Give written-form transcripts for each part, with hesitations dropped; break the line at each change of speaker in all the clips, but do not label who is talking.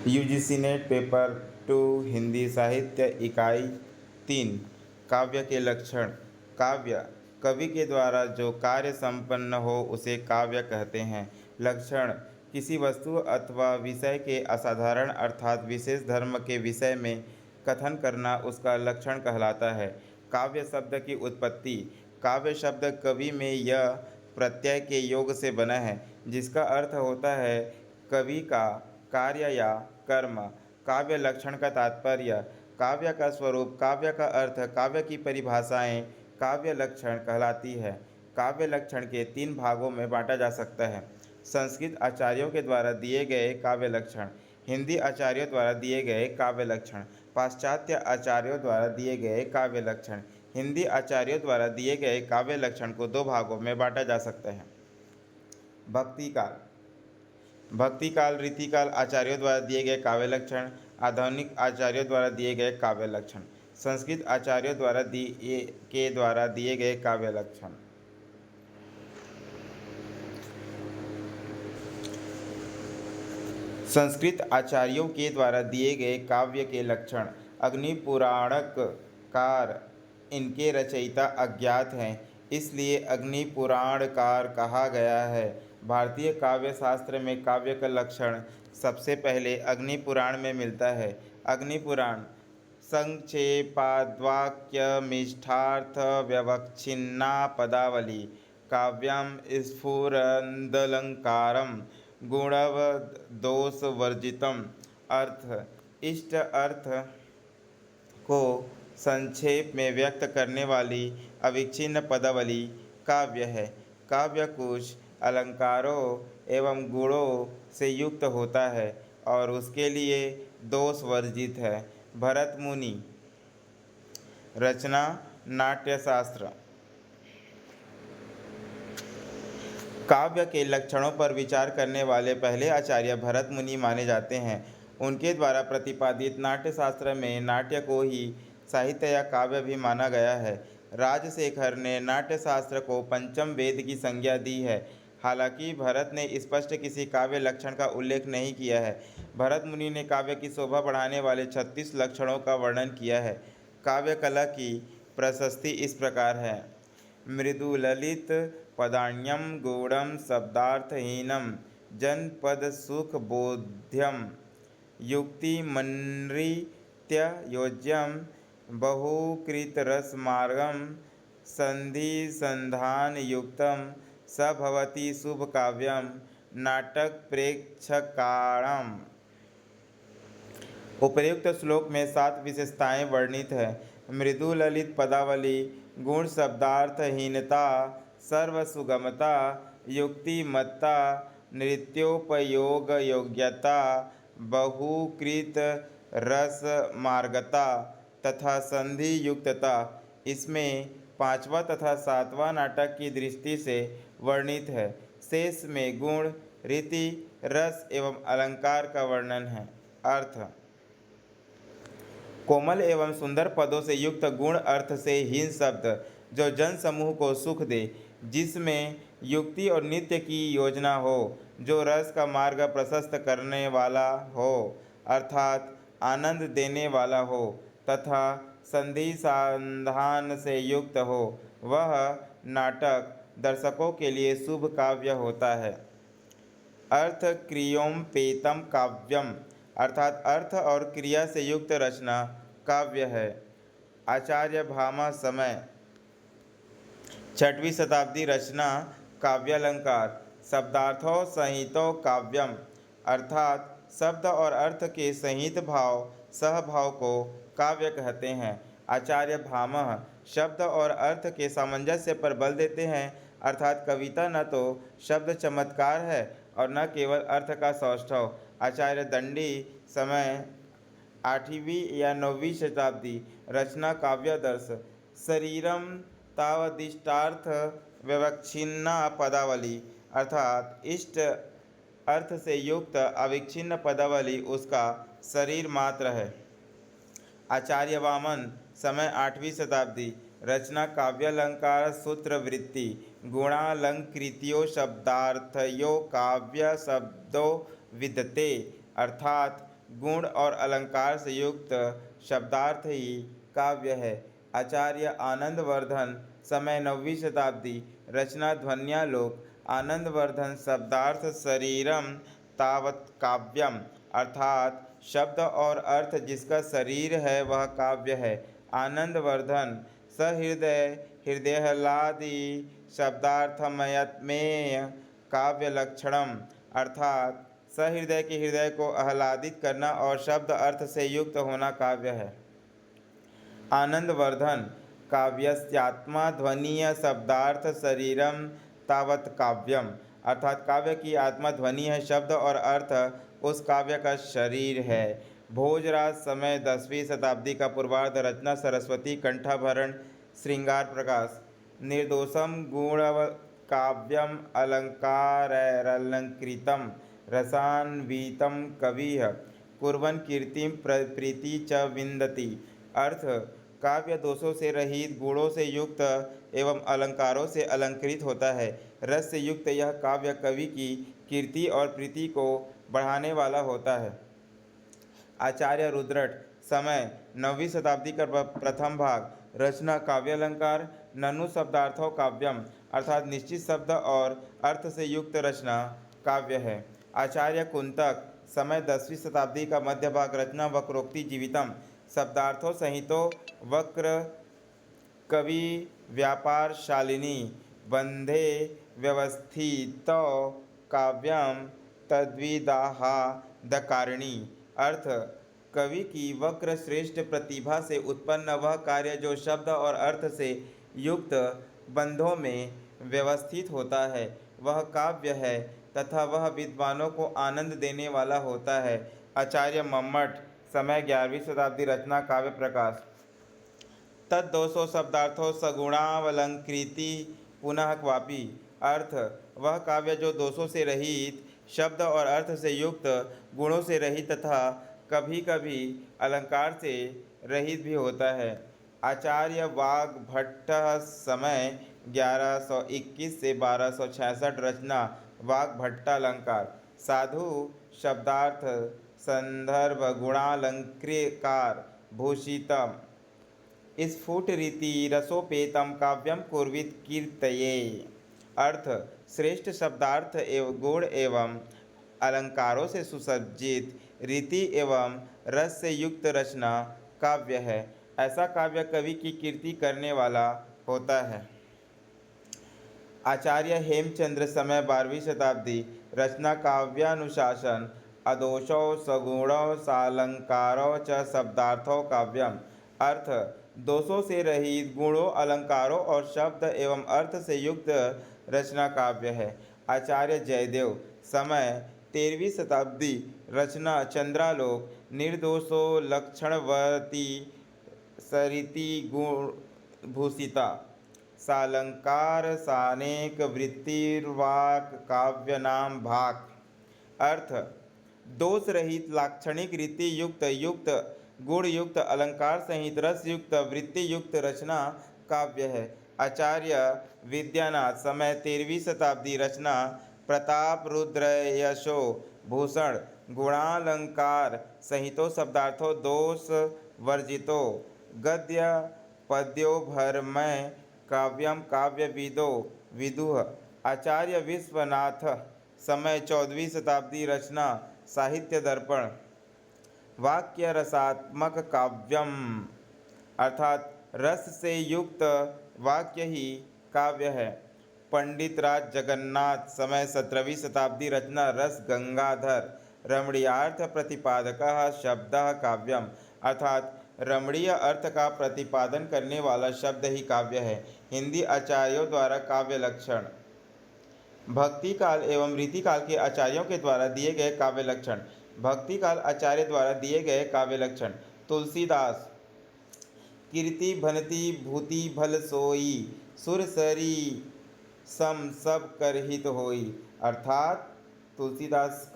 UGC net paper 2 Hindi साहित्य इकाई 3 काव्य के लक्षण। काव्य कवि के द्वारा जो कार्य संपन्न हो उसे काव्य कहते हैं। लक्षण किसी वस्तु अथवा विषय के असाधारण अर्थात विशेष धर्म के विषय में कथन करना उसका लक्षण कहलाता है। काव्य शब्द की उत्पत्ति। काव्य शब्द कवि में यह प्रत्यय के योग से बना है जिसका अर्थ होता है कवि का कार्य या कर्म। काव्य लक्षण का तात्पर्य। काव्य का स्वरूप, काव्य का अर्थ, काव्य की परिभाषाएं काव्य लक्षण कहलाती है। काव्य लक्षण के 3 भागों में बांटा जा सकता है। संस्कृत आचार्यों के द्वारा दिए गए काव्य लक्षण, हिंदी आचार्यों द्वारा दिए गए काव्य लक्षण, पाश्चात्य आचार्यों द्वारा दिए गए काव्य लक्षण। हिंदी आचार्यों द्वारा दिए गए काव्य लक्षण को 2 भागों में बांटा जा सकता है। भक्ति काल। भक्ति काल, रीतिकाल आचार्यों द्वारा दिए गए काव्य लक्षण, आधुनिक आचार्यों द्वारा दिए गए काव्य लक्षण। संस्कृत आचार्यों द्वारा दिए गए काव्य लक्षण। संस्कृत आचार्यों के द्वारा दिए गए काव्य के लक्षण। अग्नि पुराणकार इनके रचयिता अज्ञात हैं, इसलिए अग्नि पुराणकार कहा गया है। भारतीय काव्य शास्त्र में काव्य का लक्षण सबसे पहले अग्नि पुराण में मिलता है। अग्नि पुराण संक्षेपाद्वाक्यमिष्ठार्थ व्यवच्छिन्ना पदावली काव्यम स्फुरन्दलङ्कारं गुणवदोषवर्जितम्। अर्थ इष्ट अर्थ को संक्षेप में व्यक्त करने वाली अविच्छिन्न पदावली काव्य है। काव्य कुछ अलंकारों एवं गुणों से युक्त होता है और उसके लिए दोष वर्जित है। भरत मुनि। रचना नाट्यशास्त्र। काव्य के लक्षणों पर विचार करने वाले पहले आचार्य भरत मुनि माने जाते हैं। उनके द्वारा प्रतिपादित नाट्यशास्त्र में नाट्य को ही साहित्य या काव्य भी माना गया है। राजशेखर ने नाट्यशास्त्र को पंचम वेद की संज्ञा दी है। हालांकि भरत ने स्पष्ट किसी काव्य लक्षण का उल्लेख नहीं किया है। भरत मुनि ने काव्य की शोभा बढ़ाने वाले 36 लक्षणों का वर्णन किया है। काव्य कला की प्रशस्ति इस प्रकार है। मृदुललित पदान्यम गूढ़ं शब्दार्थहीनम जनपदसुखबोध्यम युक्तिमनृत्ययोज्यम बहुकृतरसमार्गम संधिसंधानयुक्तम स भवति शुभकाव्यम नाटक प्रेक्षकाणाम। उपर्युक्त श्लोक में 7 विशेषताएं वर्णित है। मृदु ललित पदावली, गुण शब्दार्थहीनता, सर्वसुगमता, युक्तिमत्ता, नृत्योपयोग योग्यता, बहुकृत रसमार्गता तथा संधि युक्तता। इसमें 5वां तथा 7वां नाटक की दृष्टि से वर्णित है। शेष में गुण, रीति, रस एवं अलंकार का वर्णन है। अर्थ कोमल एवं सुंदर पदों से युक्त गुण अर्थ से हीन शब्द जो जन समूह को सुख दे, जिसमें युक्ति और नित्य की योजना हो, जो रस का मार्ग प्रशस्त करने वाला हो अर्थात आनंद देने वाला हो तथा संधि संधान से युक्त हो, वह नाटक दर्शकों के लिए शुभ काव्य होता है। अर्थ क्रियोपेतम काव्यम अर्थात अर्थ और क्रिया से युक्त रचना काव्य है। आचार्य भामा समय 6वीं शताब्दी। रचना काव्यालंकार। शब्दार्थों सहितो काव्यम अर्थात शब्द और अर्थ के सहित भाव सहभाव को काव्य कहते हैं। आचार्य भामह शब्द और अर्थ के सामंजस्य पर बल देते हैं अर्थात कविता न तो शब्द चमत्कार है और न केवल अर्थ का सौष्ठव। आचार्य दंडी समय 8वीं या 9वीं शताब्दी। रचना काव्यादर्श। शरीरम तावदिष्टार्थ व्यवच्छिन्ना पदावली अर्थात इष्ट अर्थ से युक्त अविच्छिन्न पदावली उसका शरीर मात्र है। आचार्य वामन समय 8वीं शताब्दी। रचना काव्यालंकार सूत्रवृत्ति। गुणालंकृत्यो शब्दार्थयो काव्य शब्दों विद्यते अर्थात गुण और अलंकार से युक्त शब्दार्थ ही काव्य है। आचार्य आनंदवर्धन, समय 9वीं शताब्दी, रचना ध्वन्यालोक। आनंदवर्धन शब्दार्थ शरीरम तावत काव्यम, अर्थात शब्द और अर्थ जिसका शरीर है वह काव्य है। आनंदवर्धन सहृदय हृदयाह्लादी शब्दार्थमयत्मेय काव्य लक्षणम, अर्थात सहृदय के हृदय को आह्लादित करना और शब्द अर्थ से युक्त होना काव्य है। आनंदवर्धन काव्यस्यात्मा ध्वनीय शब्दार्थ शरीरम तावत काव्यम, अर्थात काव्य की आत्मा ध्वनि है, शब्द और अर्थ उस काव्य का शरीर है। भोजराज, समय 10वीं शताब्दी का पूर्वार्ध, रचना सरस्वती कंठाभरण श्रृंगार प्रकाश। निर्दोषम गुण काव्यम अलंकारैरलंकृतम रसान्वितं कविः कुर्वन् कीर्तिं प्रीति च विन्दति, अर्थ काव्य दोषों से रहित, गुणों से युक्त एवं अलंकारों से अलंकृत होता है। रस से युक्त यह काव्य कवि की कीर्ति और प्रीति को बढ़ाने वाला होता है। आचार्य रुद्रट, समय 9वीं शताब्दी का प्रथम भाग, रचना काव्यालंकार। ननु शब्दार्थों काव्यम, अर्थात निश्चित शब्द और अर्थ से युक्त रचना काव्य है। आचार्य कुंतक, समय 10वीं शताब्दी का मध्य भाग, रचना वक्रोक्ति जीवितम। शब्दार्थों संहितो वक्र कवि व्यापार शालिनी बंधे व्यवस्थितो काव्यम तद्विदाहादकारिणी, अर्थ कवि की वक्र श्रेष्ठ प्रतिभा से उत्पन्न वह कार्य जो शब्द और अर्थ से युक्त बंधों में व्यवस्थित होता है वह काव्य है तथा वह विद्वानों को आनंद देने वाला होता है। आचार्य मम्मट, समय 11वीं शताब्दी, रचना काव्य प्रकाश। तद्दोषो शब्दार्थों सगुणावलंकृति पुनः क्वापि, अर्थ वह काव्य जो दोषों से रहित, शब्द और अर्थ से युक्त, गुणों से रहित तथा कभी कभी अलंकार से रहित भी होता है। आचार्य वाग्भट्ट, समय 1121 से 1266, रचना वाग्भट्टालंकार। साधु शब्दार्थ संदर्भ गुणालंकृकार भूषितम स्फुटरीति रसोपेतम काव्यम कुर्वित कीर्तये, अर्थ श्रेष्ठ शब्दार्थ एवं गुण एवं अलंकारों से सुसज्जित रीति एवं रस से युक्त रचना काव्य है। ऐसा काव्य कवि की कीर्ति करने वाला होता है। आचार्य हेमचंद्र, समय 12वीं शताब्दी, रचना काव्यानुशासन। अदोषौ सगुणौ सालंकारो च शब्दार्थो काव्यम, अर्थ दोषों से रहित, गुणों, अलंकारों और शब्द एवं अर्थ से युक्त रचना काव्य है। आचार्य जयदेव, समय 13वीं शताब्दी, रचना चंद्रालोक। निर्दोषो लक्षणवती सरिति गुण भूषिता सालंकार सानेक वृत्तिर्वाक काव्य नाम भाक, अर्थ दोष रहित, लाक्षणिक रीति युक्त गुण युक्त, अलंकार सहित रस युक्त, वृत्ति युक्त रचना काव्य है। आचार्य विद्यानाथ, समय 13वीं शताब्दी, रचना प्रताप रुद्र यशो भूषण। गुणालंकार संहितो शब्दार्थो दोष वर्जितो गद्य पद्यो भरमय काव्यम काव्यविदो विदुः। आचार्य विश्वनाथ, समय 14वीं शताब्दी, रचना साहित्य दर्पण। वाक्य रसात्मक काव्यम, अर्थात रस से युक्त वाक्य ही काव्य है। पंडित राज जगन्नाथ, समय 17वीं शताब्दी, रचना रस गंगाधर। रमणीयार्थ प्रतिपादकः शब्दः काव्यम, अर्थात रमणीय अर्थ का प्रतिपादन करने वाला शब्द ही काव्य है। हिंदी आचार्यों द्वारा काव्य लक्षण। भक्ति काल एवं रीतिकाल के आचार्यों के द्वारा दिए गए काव्य लक्षण। भक्ति काल आचार्य द्वारा दिए गए काव्य लक्षण। तुलसीदास, कीर्ति भनति भूति भल सोई, सुरसरी सम सब कर हित होई, अर्थात तुलसीदास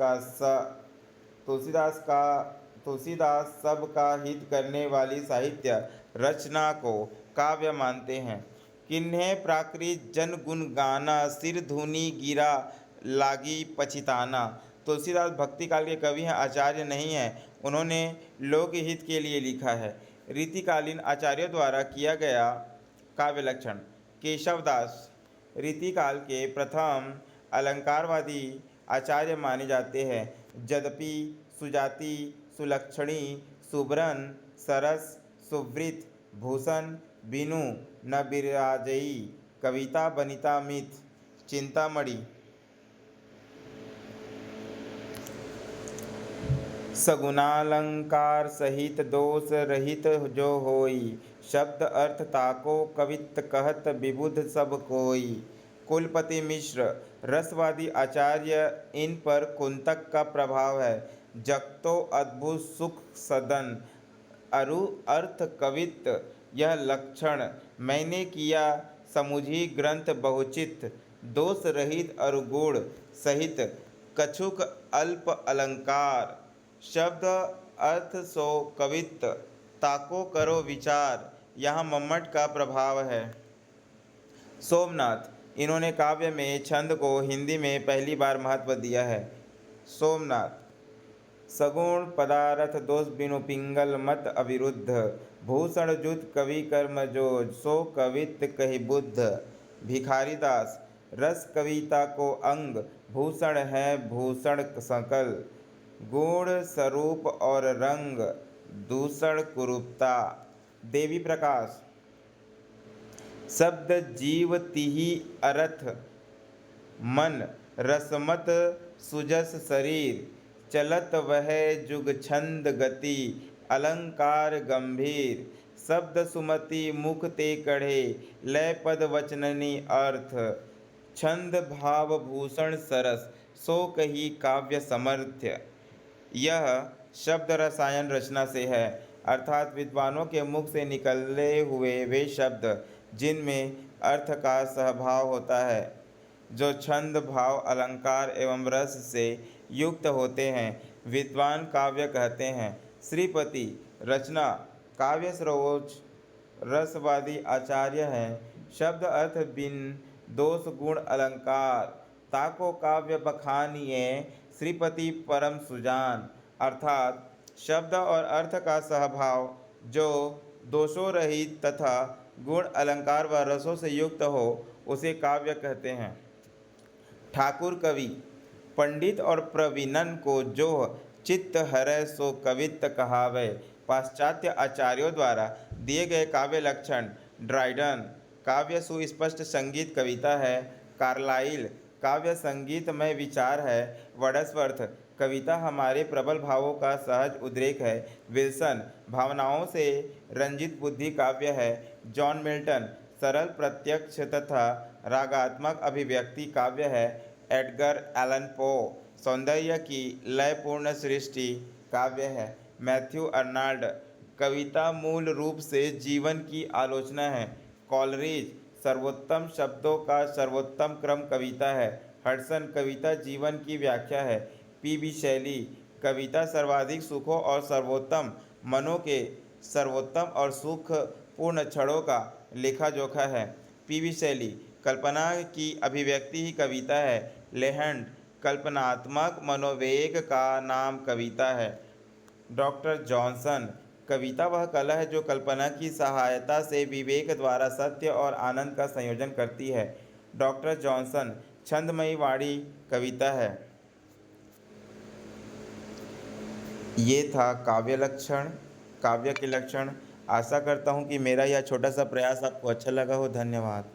सब का हित करने वाली साहित्य रचना को काव्य मानते हैं। किन्हें प्राकृत जन गुण गाना, सिर धुनी गिरा लागी पछिताना, तुलसीदास भक्ति काल के कवि हैं, आचार्य नहीं हैं। उन्होंने लोकहित के लिए लिखा है। रीतिकालीन आचार्यों द्वारा किया गया काव्य लक्षण। केशवदास रीतिकाल के प्रथम अलंकारवादी आचार्य माने जाते हैं। यद्यपि सुजाति, सुलक्षणी, सुबरन, सरस, सुवृत, भूषण, बिनु न बिराजई, कविता बनिता मित, चिंतामणि, सगुणालंकार सहित दोष रहित जो होई, शब्द अर्थ ताको कवित कहत विबुध सब कोई। कुलपति मिश्र रसवादी आचार्य, इन पर कुंतक का प्रभाव है। जगतो अद्भुत सुख सदन, अरु अर्थ कवित यह लक्षण, मैंने किया समुझी ग्रंथ बहुचित, दोष रहित अरु गुण सहित कछुक अल्प अलंकार, शब्द अर्थ सो कवित ताको करो विचार, यहाँ मम्मट का प्रभाव है। सोमनाथ, इन्होंने काव्य में छंद को हिंदी में पहली बार महत्व दिया है। सोमनाथ, सगुण पदार्थ दोष बिनु पिंगल मत अविरुद्ध, भूषण जुत कवि कर्म जोज, सो कवित कहि बुद्ध। भिखारीदास, रस कविता को अंग, भूषण है भूषण सकल, गुण स्वरूप और रंग, दूषण कुरूपता। देवी प्रकाश, शब्द जीव तिहि अर्थ, मन रसमत सुजस शरीर, चलत वह जुग छंद गति, अलंकार गंभीर, शब्द सुमति मुख ते कढ़े, लय पद वचननी अर्थ, छंद भाव भूषण सरस, सो कही काव्य समर्थ्य। यह शब्द रसायन रचना से है, अर्थात विद्वानों के मुख से निकले हुए वे शब्द जिनमें अर्थ का सहभाव होता है, जो छंद भाव अलंकार एवं रस से युक्त होते हैं, विद्वान काव्य कहते हैं। श्रीपति रचना काव्य सरोज रसवादी आचार्य हैं। शब्द अर्थ बिन दोष गुण अलंकार, ताको काव्य बखानिए, श्रीपति परम सुजान। अर्थात शब्द और अर्थ का सहभाव जो दोषों रहित तथा गुण अलंकार व रसों से युक्त हो, उसे काव्य कहते हैं। ठाकुर कवि, पंडित और प्रवीणन को जो चित्त हरै सो कवित्त कहावै। पाश्चात्य आचार्यों द्वारा दिए गए काव्य लक्षण। ड्राइडन, काव्य सुस्पष्ट संगीत कविता है। कार्लाइल, काव्य संगीतमय विचार है। वर्ड्सवर्थ, कविता हमारे प्रबल भावों का सहज उद्रेक है। विल्सन, भावनाओं से रंजित बुद्धि काव्य है। जॉन मिल्टन, सरल प्रत्यक्ष तथा रागात्मक अभिव्यक्ति काव्य है। एडगर एलन पो, सौंदर्य की लयपूर्ण सृष्टि काव्य है। मैथ्यू अर्नाल्ड, कविता मूल रूप से जीवन की आलोचना है। कॉलरिज, सर्वोत्तम शब्दों का सर्वोत्तम क्रम कविता है। हडसन, कविता जीवन की व्याख्या है। पी.बी. शैली, कविता सर्वाधिक सुखों और सर्वोत्तम मनों के सर्वोत्तम और सुखपूर्ण क्षणों का लेखा जोखा है। पी.बी. शैली, कल्पना की अभिव्यक्ति ही कविता है। लेहंड, कल्पनात्मक मनोवेग का नाम कविता है। डॉक्टर जॉनसन, कविता वह कला है जो कल्पना की सहायता से विवेक द्वारा सत्य और आनंद का संयोजन करती है। डॉक्टर जॉनसन, छंदमयी वाणी कविता है। ये था काव्य लक्षण, काव्य के लक्षण। आशा करता हूँ कि मेरा यह छोटा सा प्रयास आपको अच्छा लगा हो। धन्यवाद।